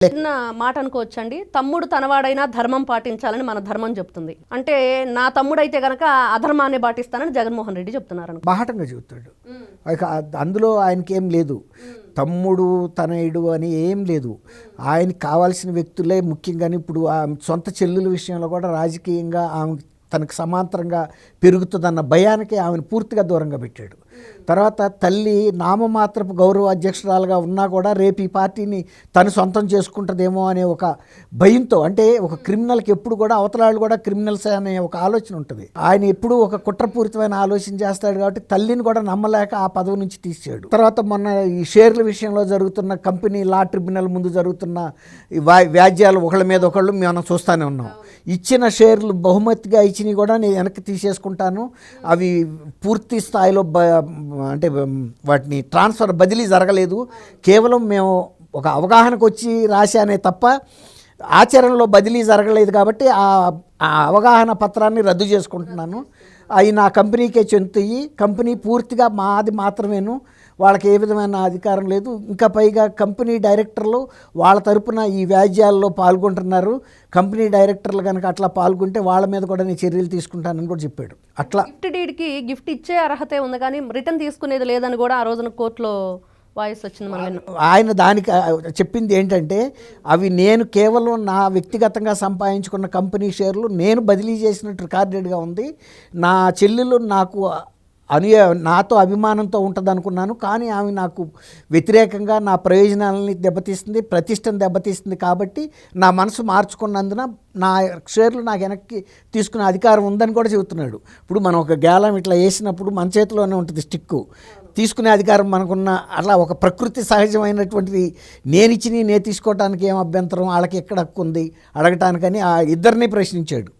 చిన్న మాట అనుకోవచ్చండి. తమ్ముడు తనవాడైనా ధర్మం పాటించాలని మన ధర్మం చెప్తుంది. అంటే నా తమ్ముడైతే గనక అధర్మాన్ని పాటిస్తానని జగన్మోహన్ రెడ్డి చెప్తున్నారు. బాహటంగా చెబుతాడు. అందులో ఆయనకి ఏం లేదు, తమ్ముడు తనయుడు అని ఏం లేదు. ఆయనకి కావాల్సిన వ్యక్తులే ముఖ్యంగా ఇప్పుడు సొంత చెల్లుల విషయంలో కూడా రాజకీయంగా ఆమె తనకు సమాంతరంగా పెరుగుతుందన్న భయానికి ఆమెను పూర్తిగా దూరంగా పెట్టాడు. తర్వాత తల్లి నామమాత్రపు గౌరవ అధ్యక్షురాలుగా ఉన్నా కూడా రేపు ఈ పార్టీని తను సొంతం చేసుకుంటుందేమో అనే ఒక భయంతో, అంటే ఒక క్రిమినల్కి ఎప్పుడు కూడా అవతలాళ్ళు కూడా క్రిమినల్స్ అనే ఒక ఆలోచన ఉంటుంది. ఆయన ఎప్పుడు ఒక కుట్రపూరితమైన ఆలోచన చేస్తాడు కాబట్టి తల్లిని కూడా నమ్మలేక ఆ పదవి నుంచి తీసాడు. తర్వాత మొన్న ఈ షేర్ల విషయంలో జరుగుతున్న కంపెనీ లా ట్రిబ్యునల్ ముందు జరుగుతున్న వ్యాజ్యాలు ఒకళ్ళ మీద ఒకళ్ళు మనం చూస్తూనే ఉన్నాం. ఇచ్చిన షేర్లు బహుమతిగా ఇచ్చినవి కూడా నేను వెనక్కి తీసేసుకుంటాను, అవి పూర్తి స్థాయిలో అంటే వాటిని ట్రాన్స్ఫర్ బదిలీ జరగలేదు, కేవలం మేము ఒక అవగాహనకు వచ్చి రాశానే తప్ప ఆచరణలో బదిలీ జరగలేదు కాబట్టి ఆ అవగాహన పత్రాన్ని రద్దు చేసుకుంటున్నాను, అవి నా కంపెనీకే చెందుతాయి, కంపెనీ పూర్తిగా మాది మాత్రమేను, వాళ్ళకి ఏ విధమైన అధికారం లేదు, ఇంకా పైగా కంపెనీ డైరెక్టర్లు వాళ్ళ తరపున ఈ వ్యాజ్యాల్లో పాల్గొంటున్నారు, కంపెనీ డైరెక్టర్లు కనుక అట్లా పాల్గొంటే వాళ్ళ మీద కూడా నేను చర్యలు తీసుకుంటానని కూడా చెప్పాడు. అట్లా గిఫ్ట్ డీడ్కి గిఫ్ట్ ఇచ్చే అర్హతే ఉంది కానీ రిటర్న్ తీసుకునేది లేదని కూడా ఆ రోజున కోర్టులో వాయిస్ వచ్చింది. ఆయన దానికి చెప్పింది ఏంటంటే, అవి నేను కేవలం నా వ్యక్తిగతంగా సంపాదించుకున్న కంపెనీ షేర్లు నేను బదిలీ చేసినట్టు రికార్డెడ్గా ఉంది, నా చెల్లెలు నాకు నాతో అభిమానంతో ఉంటుంది అనుకున్నాను, కానీ ఆమె నాకు వ్యతిరేకంగా నా ప్రయోజనాలని దెబ్బతీస్తుంది, ప్రతిష్టను దెబ్బతీస్తుంది, కాబట్టి నా మనసు మార్చుకున్నందున నా షేర్లు నాకు వెనక్కి తీసుకునే అధికారం ఉందని కూడా చెబుతున్నాడు. ఇప్పుడు మనం ఒక గేలం ఇట్లా వేసినప్పుడు మన చేతిలోనే ఉంటుంది స్టిక్కు, తీసుకునే అధికారం మనకున్న అట్లా ఒక ప్రకృతి సహజమైనటువంటిది నేను తీసుకోవడానికి ఏం అభ్యంతరం, వాళ్ళకి ఎక్కడ హక్కు ఉంది అడగటానికని ఆ ఇద్దరిని ప్రశ్నించాడు.